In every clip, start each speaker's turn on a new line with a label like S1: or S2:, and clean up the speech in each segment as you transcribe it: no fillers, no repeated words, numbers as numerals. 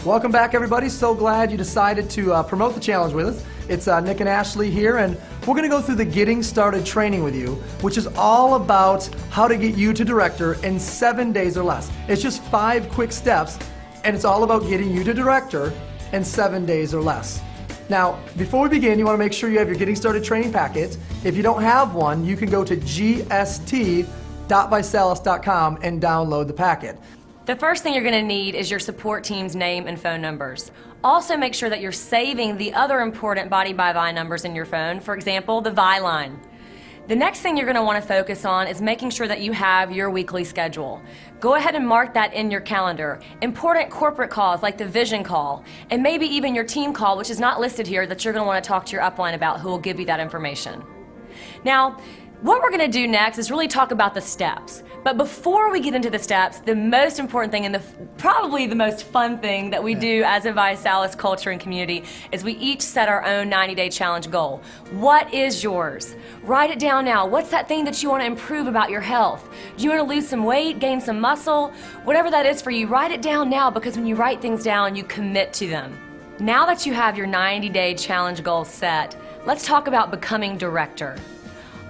S1: Welcome back, everybody. So glad you decided to promote the challenge with us. It's Nick and Ashley here, and we're going to go through the Getting Started training with you, which is all about how to get you to director in 7 days or less. It's just 5 quick steps, and it's all about getting you to director in 7 days or less. Now, before we begin, you want to make sure you have your Getting Started training packet. If you don't have one, you can go to gst.visalus.com and download the packet.
S2: The first thing you're going to need is your support team's name and phone numbers. Also make sure that you're saving the other important Body by Vi numbers in your phone, for example, the Vi line. The next thing you're going to want to focus on is making sure that you have your weekly schedule. Go ahead and mark that in your calendar. Important corporate calls like the vision call, and maybe even your team call, which is not listed here, that you're going to want to talk to your upline about, who will give you that information. Now, what we're going to do next is really talk about the steps. But before we get into the steps, the most important thing and probably the most fun thing that we do as a ViSalus culture and community is we each set our own 90-day challenge goal. What is yours? Write it down now. What's that thing that you want to improve about your health? Do you want to lose some weight, gain some muscle? Whatever that is for you, write it down now, because when you write things down, you commit to them. Now that you have your 90-day challenge goal set, let's talk about becoming director.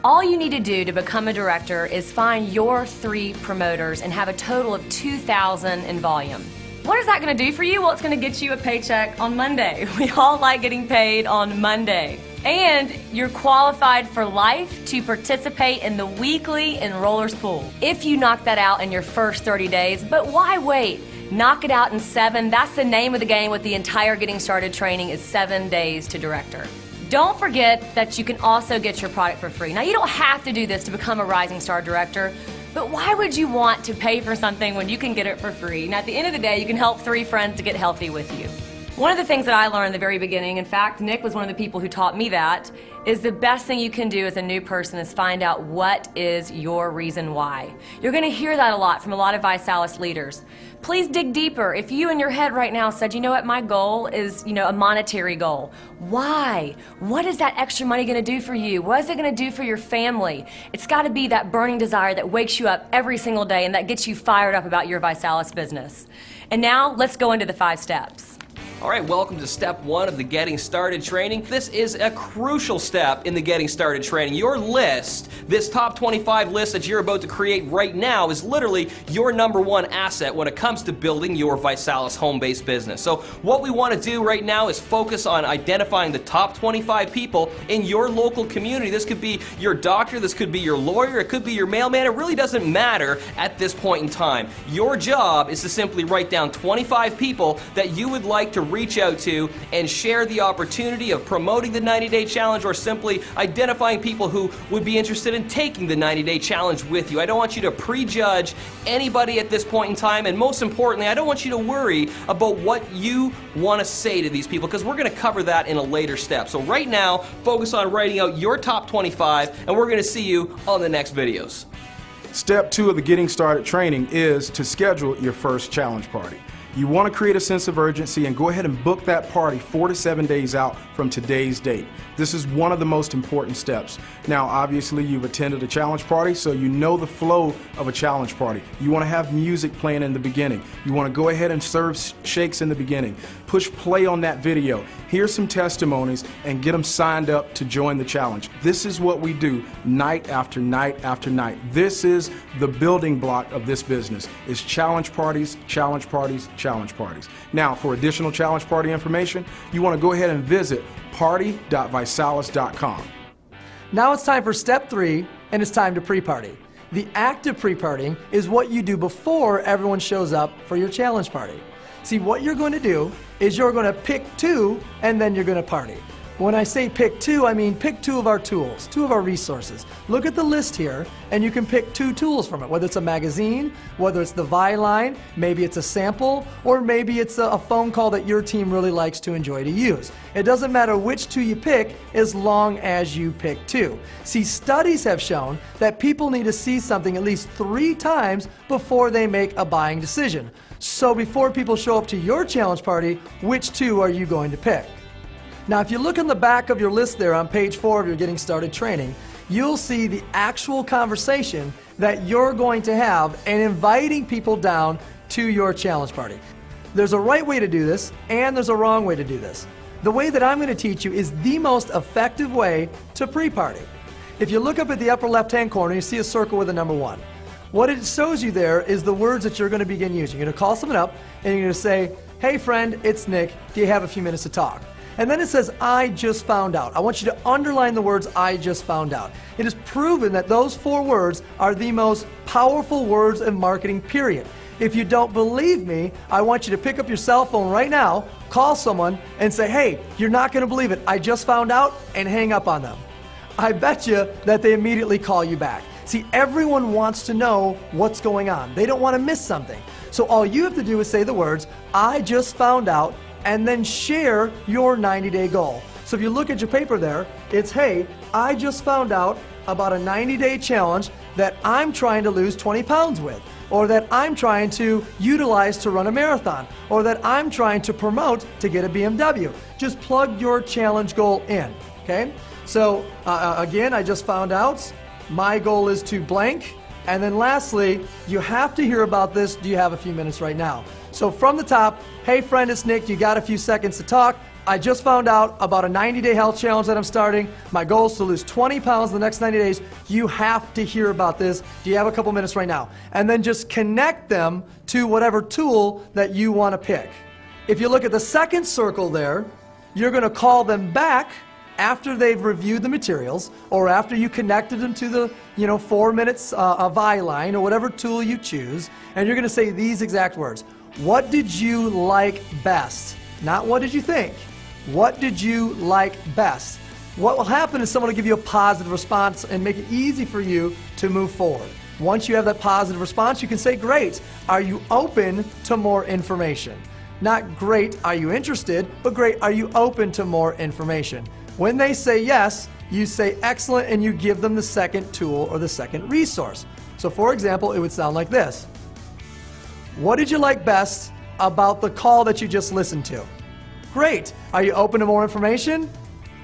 S2: All you need to do to become a director is find your 3 promoters and have a total of 2,000 in volume. What is that going to do for you? Well, it's going to get you a paycheck on Monday. We all like getting paid on Monday. And you're qualified for life to participate in the weekly enrollers pool if you knock that out in your first 30 days. But why wait? Knock it out in 7. That's the name of the game with the entire Getting Started training, is 7 days to director. Don't forget that you can also get your product for free. Now, you don't have to do this to become a Rising Star Director, but why would you want to pay for something when you can get it for free? And at the end of the day, you can help 3 friends to get healthy with you. One of the things that I learned in the very beginning, in fact, Nick was one of the people who taught me that, is the best thing you can do as a new person is find out what is your reason why. You're going to hear that a lot from a lot of ViSalus leaders. Please dig deeper. If you in your head right now said, you know what, my goal is, a monetary goal. Why? What is that extra money going to do for you? What is it going to do for your family? It's got to be that burning desire that wakes you up every single day and that gets you fired up about your ViSalus business. And now let's go into the 5 steps.
S3: All right, welcome to step 1 of the Getting Started training. This is a crucial step in the Getting Started training. Your list, this top 25 list that you're about to create right now, is literally your #1 asset when it comes to building your ViSalus home-based business. So what we want to do right now is focus on identifying the top 25 people in your local community. This could be your doctor, this could be your lawyer, it could be your mailman. It really doesn't matter at this point in time. Your job is to simply write down 25 people that you would like to reach out to and share the opportunity of promoting the 90-day challenge, or simply identifying people who would be interested in taking the 90-day challenge with you. I don't want you to prejudge anybody at this point in time, and most importantly, I don't want you to worry about what you want to say to these people, because we're going to cover that in a later step. So right now, focus on writing out your top 25, and we're going to see you on the next videos.
S4: Step 2 of the Getting Started training is to schedule your first challenge party. You want to create a sense of urgency and go ahead and book that party 4 to 7 days out from today's date. This is one of the most important steps. Now, obviously, you've attended a challenge party, so you know the flow of a challenge party. You want to have music playing in the beginning. You want to go ahead and serve shakes in the beginning. Push play on that video. Hear some testimonies and get them signed up to join the challenge. This is what we do night after night after night. This is the building block of this business, is challenge parties, challenge parties, challenge parties. Now, for additional challenge party information, you want to go ahead and visit party.visalus.com.
S1: Now it's time for step 3, and it's time to pre-party. The active pre-partying is what you do before everyone shows up for your challenge party. See, what you're going to do is you're going to pick 2, and then you're going to party. When I say pick 2, I mean pick 2 of our tools, 2 of our resources. Look at the list here, and you can pick 2 tools from it, whether it's a magazine, whether it's the Vi line, maybe it's a sample, or maybe it's a phone call that your team really likes to enjoy to use. It doesn't matter which 2 you pick as long as you pick 2. See, studies have shown that people need to see something at least 3 times before they make a buying decision. So before people show up to your challenge party, which 2 are you going to pick? Now, if you look on the back of your list there on page 4 of your Getting Started training, you'll see the actual conversation that you're going to have and inviting people down to your challenge party. There's a right way to do this, and there's a wrong way to do this. The way that I'm going to teach you is the most effective way to pre-party. If you look up at the upper left-hand corner, you see a circle with a number 1. What it shows you there is the words that you're going to begin using. You're going to call someone up, and you're going to say, "Hey friend, it's Nick. Do you have a few minutes to talk?" And then it says, "I just found out." I want you to underline the words, "I just found out." It is proven that those 4 words are the most powerful words in marketing, period. If you don't believe me, I want you to pick up your cell phone right now, call someone, and say, "Hey, you're not going to believe it. I just found out," and hang up on them. I bet you that they immediately call you back. See, everyone wants to know what's going on. They don't want to miss something. So all you have to do is say the words, "I just found out," and then share your 90-day goal. So if you look at your paper there, it's, "Hey, I just found out about a 90-day challenge that I'm trying to lose 20 pounds with, or that I'm trying to utilize to run a marathon, or that I'm trying to promote to get a BMW." Just plug your challenge goal in, okay? So again, I just found out, my goal is to blank. And then lastly, you have to hear about this. Do you have a few minutes right now? So from the top, "Hey friend, it's Nick. You got a few seconds to talk? I just found out about a 90-day health challenge that I'm starting. My goal is to lose 20 pounds in the next 90 days. You have to hear about this. Do you have a couple minutes right now?" And then just connect them to whatever tool that you want to pick. If you look at the second circle there, you're going to call them back after they've reviewed the materials, or after you connected them to the 4 minutes ViSalus or whatever tool you choose, and you're going to say these exact words. What did you like best? Not what did you think. What did you like best? What will happen is someone will give you a positive response and make it easy for you to move forward. Once you have that positive response, you can say, "Great, are you open to more information?" Not "Great, are you interested?" but "Great, are you open to more information?" When they say yes, you say "Excellent," and you give them the second tool or the second resource. So for example, it would sound like this. What did you like best about the call that you just listened to? Great. Are you open to more information?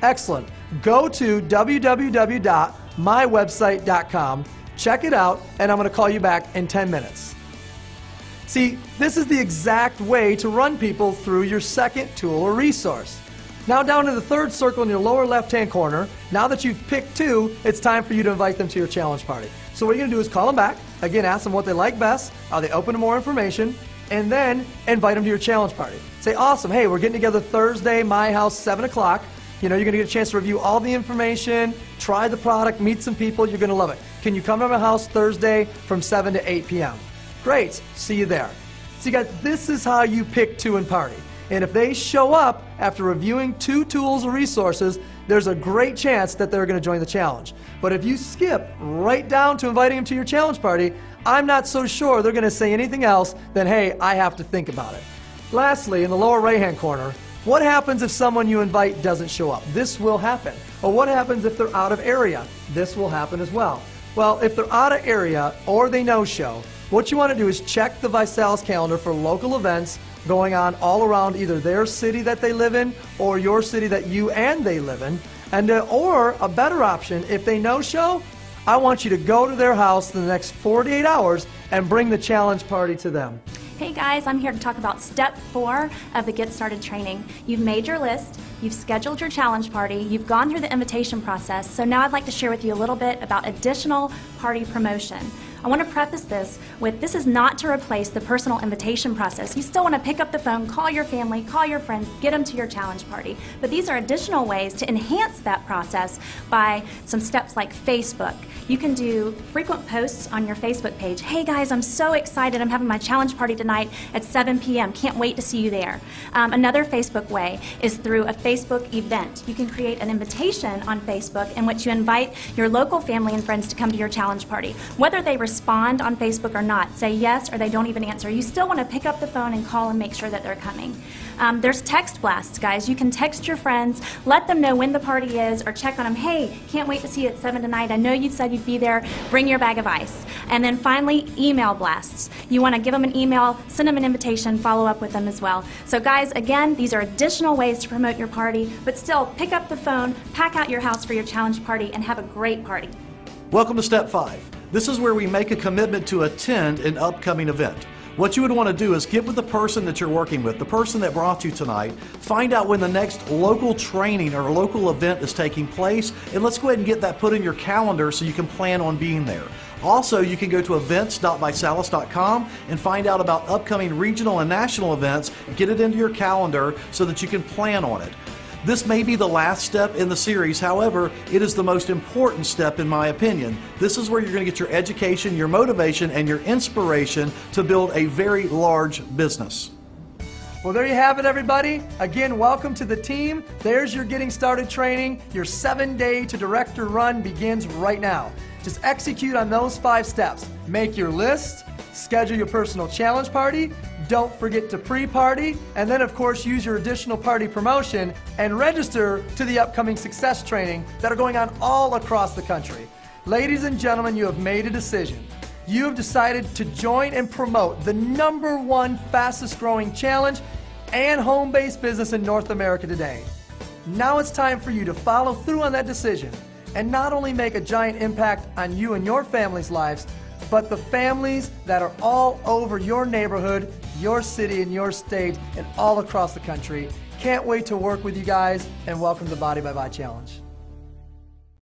S1: Excellent. Go to www.mywebsite.com, check it out, and I'm going to call you back in 10 minutes. See, this is the exact way to run people through your second tool or resource. Now down in the third circle in your lower left-hand corner, now that you've picked 2, it's time for you to invite them to your challenge party. So what you're going to do is call them back, again ask them what they like best, are they open to more information, and then invite them to your challenge party. Say, "Awesome, hey, we're getting together Thursday, my house, 7 o'clock. You're going to get a chance to review all the information, try the product, meet some people, you're going to love it. Can you come to my house Thursday from 7 to 8 p.m. Great, see you there." So you guys, this is how you pick 2 and party. And if they show up after reviewing 2 tools or resources, there's a great chance that they're going to join the challenge. But if you skip right down to inviting them to your challenge party, I'm not so sure they're going to say anything else than, "Hey, I have to think about it." Lastly, in the lower right-hand corner, what happens if someone you invite doesn't show up? This will happen. Or what happens if they're out of area? This will happen as well. Well, if they're out of area or they no-show, what you want to do is check the ViSalus calendar for local events going on all around either their city that they live in or your city that you and they live in. And or a better option, if they no-show, I want you to go to their house in the next 48 hours and bring the challenge party to them.
S5: Hey guys, I'm here to talk about step 4 of the Get Started training. You've made your list, you've scheduled your challenge party, you've gone through the invitation process, so now I'd like to share with you a little bit about additional party promotion. I want to preface this with, this is not to replace the personal invitation process. You still want to pick up the phone, call your family, call your friends, get them to your challenge party. But these are additional ways to enhance that process by some steps like Facebook. You can do frequent posts on your Facebook page. Hey guys, I'm so excited. I'm having my challenge party tonight at 7 p.m. Can't wait to see you there. Another Facebook way is through a Facebook event. You can create an invitation on Facebook in which you invite your local family and friends to come to your challenge party. Whether they respond on Facebook or not, say yes or they don't even answer, you still want to pick up the phone and call and make sure that they're coming. There's text blasts, guys. You can text your friends, let them know when the party is, or check on them. Hey, can't wait to see you at 7 tonight. I know you said you'd be there. Bring your bag of ice. And then finally, email blasts. You want to give them an email, send them an invitation, follow up with them as well. So guys, again, these are additional ways to promote your party, but still pick up the phone, pack out your house for your challenge party, and have a great party.
S6: Welcome to Step 5. This is where we make a commitment to attend an upcoming event. What you would want to do is get with the person that you're working with, the person that brought you tonight, find out when the next local training or local event is taking place, and let's go ahead and get that put in your calendar so you can plan on being there. Also, you can go to events.visalus.com and find out about upcoming regional and national events, get it into your calendar so that you can plan on it. This may be the last step in the series, however, it is the most important step in my opinion. This is where you're going to get your education, your motivation, and your inspiration to build a very large business.
S1: Well, there you have it, everybody. Again, welcome to the team. There's your Getting Started training. Your 7-day to director run begins right now. Just execute on those 5 steps. Make your list, schedule your personal challenge party, don't forget to pre-party, and then of course use your additional party promotion and register to the upcoming success training that are going on all across the country. Ladies and gentlemen, you have made a decision. You have decided to join and promote the #1 fastest growing challenge and home-based business in North America today. Now it's time for you to follow through on that decision and not only make a giant impact on you and your family's lives, but the families that are all over your neighborhood, your city, and your state, and all across the country. Can't wait to work with you guys, and welcome to the Body by Vi Challenge.